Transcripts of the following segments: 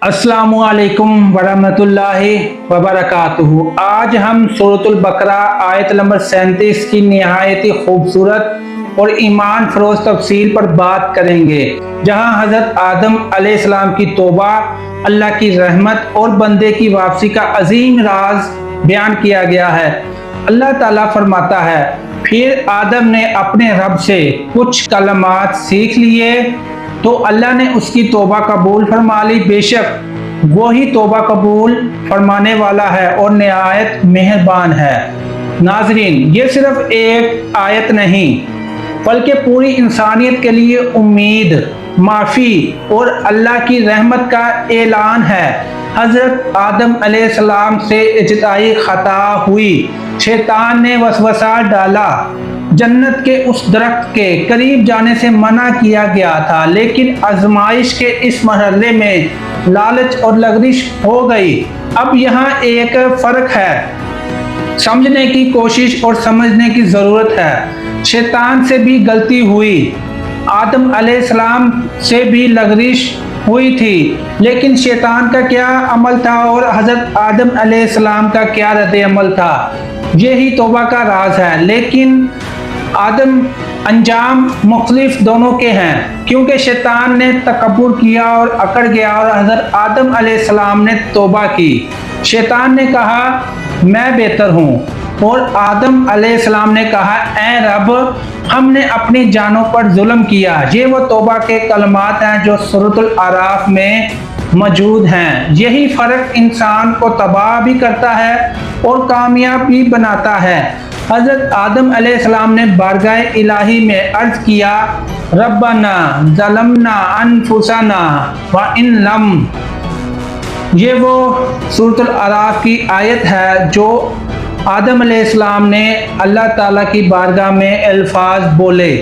अस्सलामु अलैकुम वरहमतुल्लाहि वबरकातुहू। आज हम सूरतुल बकरा आयत नंबर 37 की निहायत ही खूबसूरत और ईमान फरोज तफसील पर बात करेंगे, जहां हजरत आदम अलैहिस्सलाम की तौबा, अल्लाह की रहमत और बंदे की वापसी का अजीम राज बयान किया गया है। अल्लाह ताला फरमाता है, फिर आदम ने अपने रब से कुछ कलमात सीख लिए तो अल्लाह ने उसकी तौबा कबूल फरमा ली। बेशक वो ही तौबा कबूल फरमाने वाला है और निहायत मेहरबान है। नाजरीन, ये सिर्फ एक आयत नहीं बल्कि पूरी इंसानियत के लिए उम्मीद, माफ़ी और अल्लाह की रहमत का ऐलान है। हजरत आदम अलैहिस्सलाम से इज्तिहाई खता हुई, शैतान ने वसवसा डाला, जन्नत के उस दरख्त के करीब जाने से मना किया गया था, लेकिन आजमाइश के इस मरहले में लालच और लग़ज़िश हो गई। अब यहाँ एक फ़र्क है, समझने की कोशिश और समझने की ज़रूरत है। शैतान से भी गलती हुई, आदम अलैहिस्सलाम से भी लग़ज़िश हुई थी, लेकिन शैतान का क्या अमल था और हज़रत आदम अलैहिस्सलाम का क्या रद्द अमल था, यही तौबा का राज है। लेकिन आदम अंजाम मुख्तलिफ दोनों के हैं, क्योंकि शैतान ने तकब्बुर किया और अकड़ गया और हज़रत आदम अलैहिस्सलाम ने तौबा की। शैतान ने कहा मैं बेहतर हूँ और आदम अलैहिस्सलाम ने कहा ऐ रब, हमने अपनी जानों पर जुल्म किया। ये वो तौबा के कलमात हैं जो सूरतुल आराफ में मौजूद हैं। यही फ़र्क इंसान को तबाह भी करता है और कामयाब भी बनाता है। हज़रत आदम अलैहिस्सलाम ने बारगाह इलाही में अर्ज किया, रब्बना ज़लमना अनफुसना व इन लम। ये वो सूरतुल आराफ की आयत है जो आदम अलैहिस्सलाम ने अल्लाह ताला की बारगाह में अल्फाज बोले,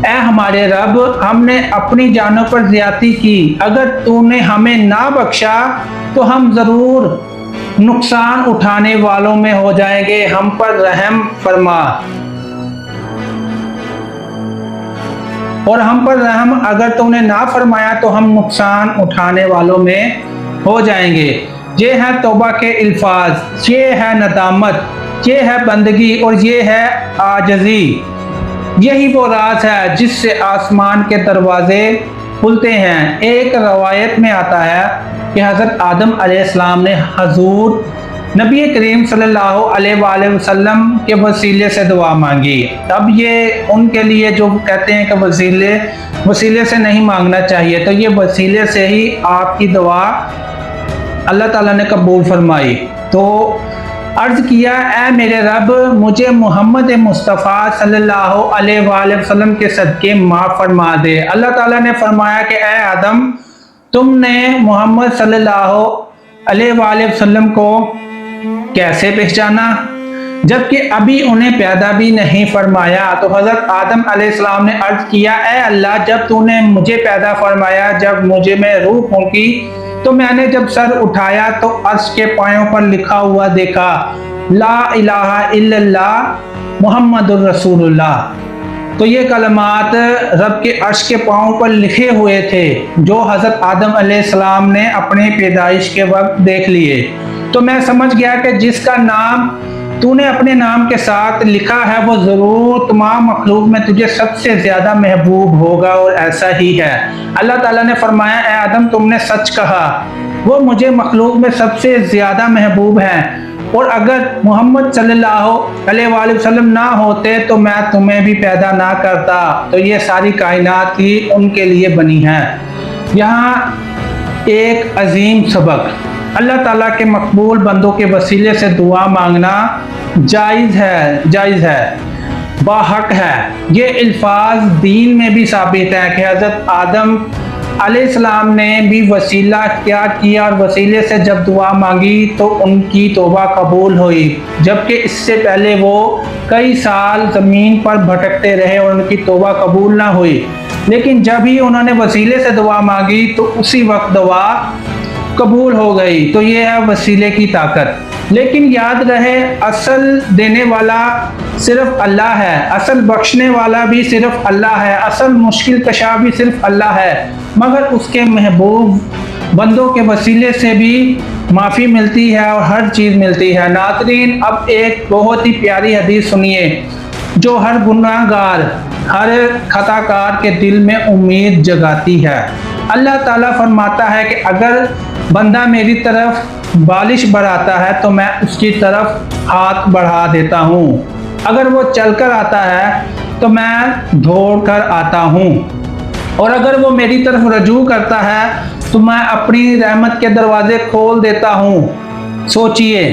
ऐ हमारे रब, हमने अपनी जानों पर ज़्यादती की, अगर तूने हमें ना बख्शा तो हम ज़रूर नुकसान उठाने वालों में हो जाएंगे, हम पर रहम फरमा। और हम पर रहम अगर तूने ना फरमाया तो हम नुकसान उठाने वालों में हो जाएंगे। ये है तौबा के अल्फाज, ये है नदामत, ये है बंदगी और ये है आजजी। यही वो राज है जिससे आसमान के दरवाजे खुलते हैं। एक रवायत में आता है कि हज़रत आदम अलैहिस्सलाम ने हजूर नबी करीम सल्लल्लाहु अलैहि वसल्लम के वसीले से दुआ मांगी। अब ये उनके लिए जो कहते हैं कि वसीले से नहीं मांगना चाहिए, तो ये वसीले से ही आपकी दुआ अल्लाह ताला ने कबूल फरमाई। तो अर्ज किया, ऐ मेरे रब, मुझे मोहम्मद मुस्तफ़ा सल्लल्लाहु अलैहि वसल्लम के सदके माफ़ फरमा दे। अल्लाह ताला ने फरमाया कि ऐ आदम, तुमने मोहम्मद सल्लल्लाहु अलैहि वसल्लम को कैसे पहचाना जबकि अभी उन्हें पैदा भी नहीं फरमाया? तो हज़रत आदम अलैहिस्सलाम ने अर्ज किया, ऐ अल्लाह, जब तूने मुझे पैदा फरमाया, जब मुझे मैं रूह फूंकी, तो मैंने जब सर उठाया तो अर्श के पायों पर लिखा हुआ देखा, ला इलाहा इल्लल्लाह मुहम्मदुर रसूलुल्लाह। तो ये कलमात रब के अर्श के पाँव पर लिखे हुए थे जो हज़रत आदम अलैहिस्सलाम ने अपने पैदाइश के वक्त देख लिए। तो मैं समझ गया कि जिसका नाम तूने अपने नाम के साथ लिखा है वो ज़रूर तमाम मखलूक में तुझे सबसे ज़्यादा महबूब होगा, और ऐसा ही है। अल्लाह ताला ने फरमाया, ऐ आदम, तुमने सच कहा, वो मुझे मखलूक में सबसे ज़्यादा महबूब हैं, और अगर मोहम्मद सल्लल्लाहु अलैहि वसल्लम ना होते तो मैं तुम्हें भी पैदा ना करता। तो ये सारी कायनात ही उनके लिए बनी है। यहाँ एक अजीम सबक, अल्लाह ताला के मकबूल बंदों के वसीले से दुआ मांगना जायज़ है, बाहक है। ये अल्फाज दीन में भी साबित है कि हज़रत आदम अलैहिस्सलाम ने भी वसीला क्या किया और वसीले से जब दुआ मांगी तो उनकी तौबा कबूल हुई, जबकि इससे पहले वो कई साल ज़मीन पर भटकते रहे और उनकी तौबा कबूल ना हुई। लेकिन जब ही उन्होंने वसीले से दुआ मांगी तो उसी वक्त दुआ कबूल हो गई। तो ये है वसीले की ताकत। लेकिन याद रहे, असल देने वाला सिर्फ अल्लाह है, असल बख्शने वाला भी सिर्फ अल्लाह है, असल मुश्किल कशा भी सिर्फ अल्लाह है, मगर उसके महबूब बंदों के वसीले से भी माफ़ी मिलती है और हर चीज़ मिलती है। नाज़रीन, अब एक बहुत ही प्यारी हदीस सुनिए जो हर गुनाहगार, हर खताकार के दिल में उम्मीद जगाती है। अल्लाह ताला फरमाता है कि अगर बंदा मेरी तरफ बालिश बढ़ाता है तो मैं उसकी तरफ हाथ बढ़ा देता हूँ। अगर वो चलकर आता है तो मैं दौड़कर आता हूँ, और अगर वो मेरी तरफ रजू करता है तो मैं अपनी रहमत के दरवाजे खोल देता हूँ। सोचिए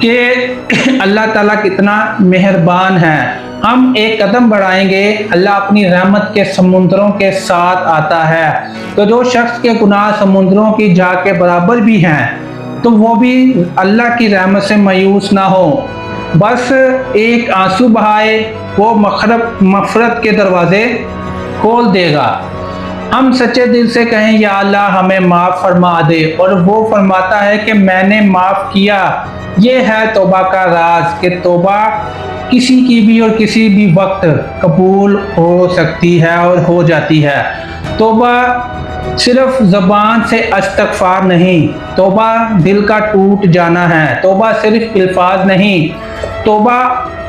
कि अल्लाह ताला कितना मेहरबान है। हम एक कदम बढ़ाएंगे, अल्लाह अपनी रहमत के समुद्रों के साथ आता है। तो जो शख्स के गुनाह समुद्रों की झाग के बराबर भी हैं, तो वो भी अल्लाह की रहमत से मायूस ना हो, बस एक आंसू बहाए, वो मग़फ़िरत के दरवाजे खोल देगा। हम सच्चे दिल से कहें या अल्लाह हमें माफ़ फरमा दे, और वो फरमाता है कि मैंने माफ़ किया। ये है तौबा का राज कि तौबा किसी की भी और किसी भी वक्त कबूल हो सकती है और हो जाती है। तौबा सिर्फ ज़बान से इस्तग़फ़ार नहीं, तौबा दिल का टूट जाना है। तौबा सिर्फ अल्फाज नहीं, तौबा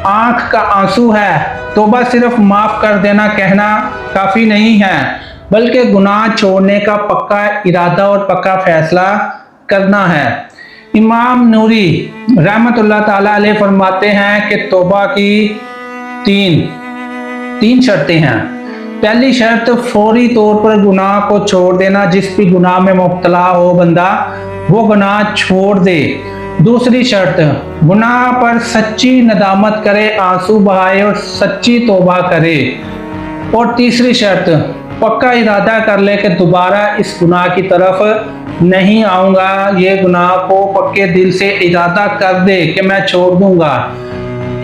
आँख का आंसू है। तौबा सिर्फ माफ़ कर देना कहना काफ़ी नहीं है, बल्कि गुनाह छोड़ने का पक्का इरादा और पक्का फैसला करना है। इमाम नूरी रहमतुल्लाह ताला अलैह फरमाते हैं कि तौबा की तीन शर्तें हैं। पहली शर्त फौरी तौर पर गुनाह को छोड़ देना। जिस भी गुनाह में मुब्तला हो बंदा, वो गुनाह छोड़ दे। दूसरी शर्त, गुनाह पर सच्ची नदामत करे, आंसू बहाए और सच्ची तौबा करे। और तीसरी शर्त, पक्का इरादा कर ले कि दोबारा इस गुनाह की तरफ नहीं आऊँगा। ये गुनाह को पक्के दिल से इरादा कर दे कि मैं छोड़ दूँगा।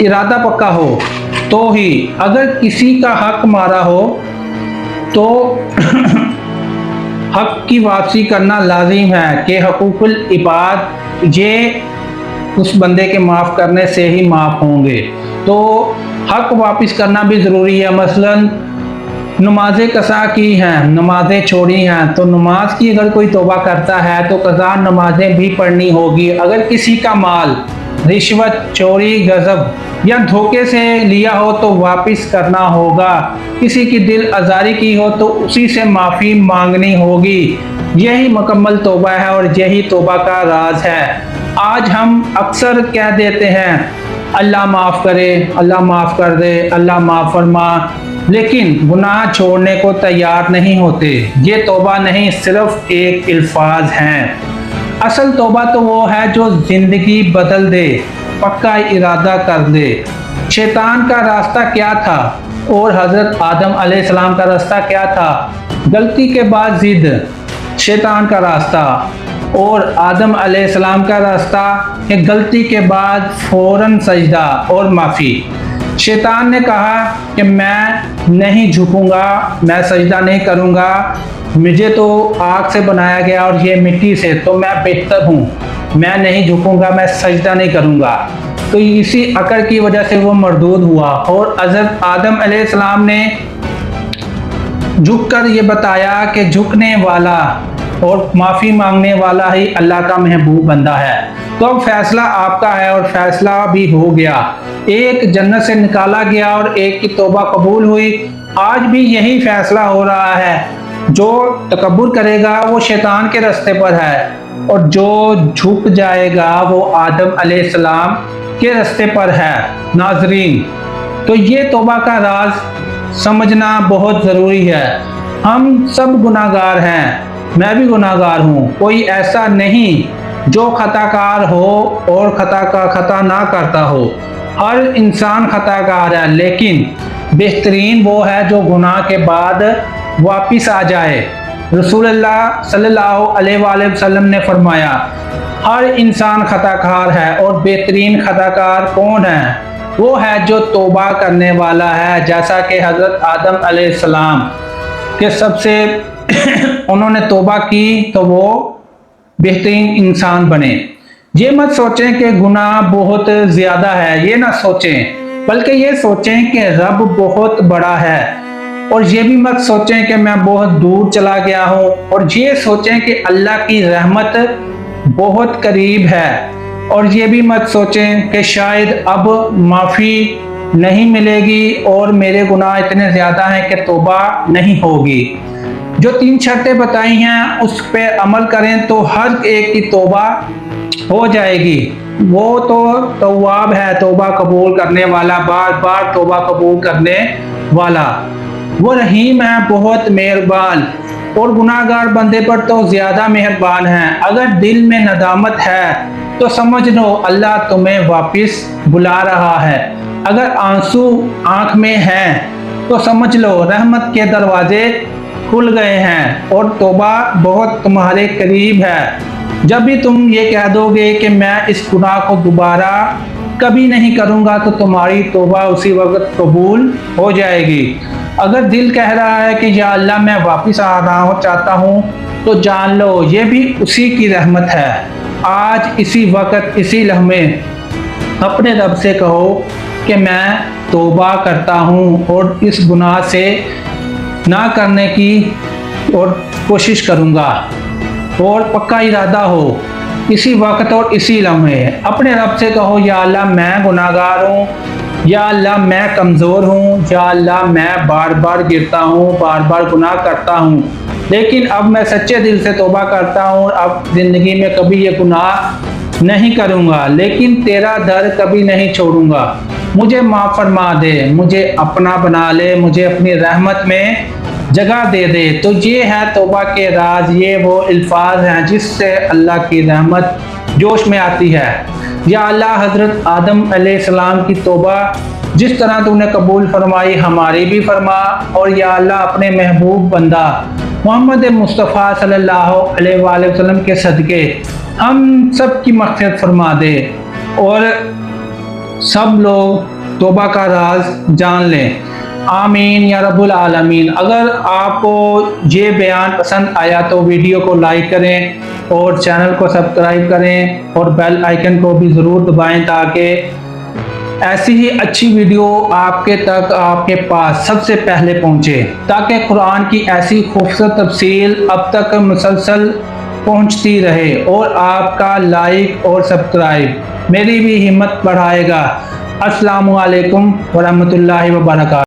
इरादा पक्का हो तो ही। अगर किसी का हक मारा हो तो हक की वापसी करना लाजिम है कि हकूकुल इबाद ये उस बंदे के माफ़ करने से ही माफ़ होंगे। तो हक वापस करना भी ज़रूरी है। मसलन नमाज़ें कज़ा की हैं, नमाज़ें छोड़ी हैं, तो नमाज की अगर कोई तौबा करता है तो कज़ा नमाज़ें भी पढ़नी होगी। अगर किसी का माल रिश्वत, चोरी, गज़ब या धोखे से लिया हो तो वापस करना होगा। किसी की दिल आज़ारी की हो तो उसी से माफ़ी मांगनी होगी। यही मुकम्मल तौबा है और यही तौबा का राज है। आज हम अक्सर कह देते हैं अल्लाह माफ़ करे, अल्लाह माफ़ कर दे, अल्लाह माफ़ फरमा, लेकिन गुनाह छोड़ने को तैयार नहीं होते। ये तौबा नहीं, सिर्फ एक अल्फाज हैं। असल तौबा तो वो है जो ज़िंदगी बदल दे, पक्का इरादा कर दे। शैतान का रास्ता क्या था और हज़रत आदम अलैहिस्सलाम का रास्ता क्या था? गलती के बाद ज़िद, शैतान का रास्ता, और आदम अलैहिस्सलाम का रास्ता कि गलती के बाद फ़ौरन सजदा और माफ़ी। शैतान ने कहा कि मैं नहीं झुकूंगा, मैं सजदा नहीं करूंगा, मुझे तो आग से बनाया गया और ये मिट्टी से, तो मैं बेहतर हूँ, मैं नहीं झुकूंगा, मैं सजदा नहीं करूंगा। तो इसी अकड़ की वजह से वो मरदूद हुआ, और हज़रत आदम अलैहिस्सलाम ने झुककर ये बताया कि झुकने वाला और माफ़ी मांगने वाला ही अल्लाह का महबूब बंदा है। तो अब फैसला आपका है और फैसला भी हो गया। एक जन्नत से निकाला गया और एक की तौबा कबूल हुई। आज भी यही फैसला हो रहा है। जो तकब्बुर करेगा वो शैतान के रास्ते पर है, और जो झुक जाएगा वो आदम अलैहिस्सलाम के रास्ते पर है। नाजरीन, तो ये तौबा का राज समझना बहुत ज़रूरी है। हम सब गुनाहगार हैं, मैं भी गुनाहगार हूँ। कोई ऐसा नहीं जो खताकार हो और खता ना करता हो। हर इंसान खताकार है, लेकिन बेहतरीन वो है जो गुनाह के बाद वापस आ जाए। रसूलुल्लाह सल्लल्लाहु अलैहि वसल्लम ने फरमाया, हर इंसान खताकार है और बेहतरीन खताकार कौन है? वो है जो तौबा करने वाला है। जैसा कि हज़रत आदम अलैहिस्सलाम के सबसे उन्होंने तौबा की तो वो बेहतरीन इंसान बने। ये मत सोचें कि गुनाह बहुत ज़्यादा है, ये ना सोचें, बल्कि ये सोचें कि रब बहुत बड़ा है। اور یہ بھی مت سوچیں کہ میں بہت دور چلا گیا ہوں، اور یہ سوچیں کہ اللہ کی رحمت بہت قریب ہے، اور یہ بھی مت سوچیں کہ شاید اب معافی نہیں ملے گی اور میرے گناہ اتنے زیادہ ہیں کہ توبہ نہیں ہوگی۔ جو 3 شرطیں بتائی ہیں اس پہ عمل کریں تو ہر ایک کی توبہ ہو جائے گی۔ وہ تو تواب ہے، توبہ قبول کرنے والا، بار بار توبہ قبول کرنے والا۔ وہ رحیم ہے، بہت مہربان، اور گناہگار بندے پر تو زیادہ مہربان ہے۔ اگر دل میں ندامت ہے تو سمجھ لو اللہ تمہیں واپس بلا رہا ہے۔ اگر آنسو آنکھ میں ہیں تو سمجھ لو رحمت کے دروازے کھل گئے ہیں اور توبہ بہت تمہارے قریب ہے۔ جب بھی تم یہ کہہ دو گے کہ میں اس گناہ کو دوبارہ کبھی نہیں کروں گا تو تمہاری توبہ اسی وقت قبول ہو جائے گی۔ اگر دل کہہ رہا ہے کہ یا اللہ میں واپس چاہتا ہوں تو جان لو یہ بھی اسی کی رحمت ہے۔ آج اسی وقت اسی لمحے اپنے رب سے کہو کہ میں توبہ کرتا ہوں اور اس گناہ سے نہ کرنے کی اور کوشش کروں گا، اور پکا ارادہ ہو اسی وقت اور اسی لمحے اپنے رب سے کہو یا اللہ میں گناہگار ہوں، یا اللہ میں کمزور ہوں، یا اللہ میں بار بار گرتا ہوں، بار بار گناہ کرتا ہوں، لیکن اب میں سچے دل سے توبہ کرتا ہوں، اب زندگی میں کبھی یہ گناہ نہیں کروں گا، لیکن تیرا در کبھی نہیں چھوڑوں گا۔ مجھے معاف فرما دے، مجھے اپنا بنا لے، مجھے اپنی رحمت میں جگہ دے دے۔ تو یہ ہے توبہ کے راز، یہ وہ الفاظ ہیں جس سے اللہ کی رحمت جوش میں آتی ہے۔ یا اللہ حضرت آدم علیہ السلام کی توبہ جس طرح تو نے قبول فرمائی ہماری بھی فرما، اور یا اللہ اپنے محبوب بندہ محمد مصطفیٰ صلی اللہ علیہ وآلہ وسلم کے صدقے ہم سب کی مغفرت فرما دے اور سب لوگ توبہ کا راز جان لیں۔ آمین یا رب العالمین۔ اگر آپ کو یہ بیان پسند آیا تو ویڈیو کو لائک کریں اور چینل کو سبسکرائب کریں اور بیل آئیکن کو بھی ضرور دبائیں تاکہ ایسی ہی اچھی ویڈیو آپ کے پاس سب سے پہلے پہنچے، تاکہ قرآن کی ایسی خوبصورت تفصیل اب تک مسلسل پہنچتی رہے، اور آپ کا لائک اور سبسکرائب میری بھی ہمت بڑھائے گا۔ السلام علیکم ورحمۃ اللہ وبرکاتہ۔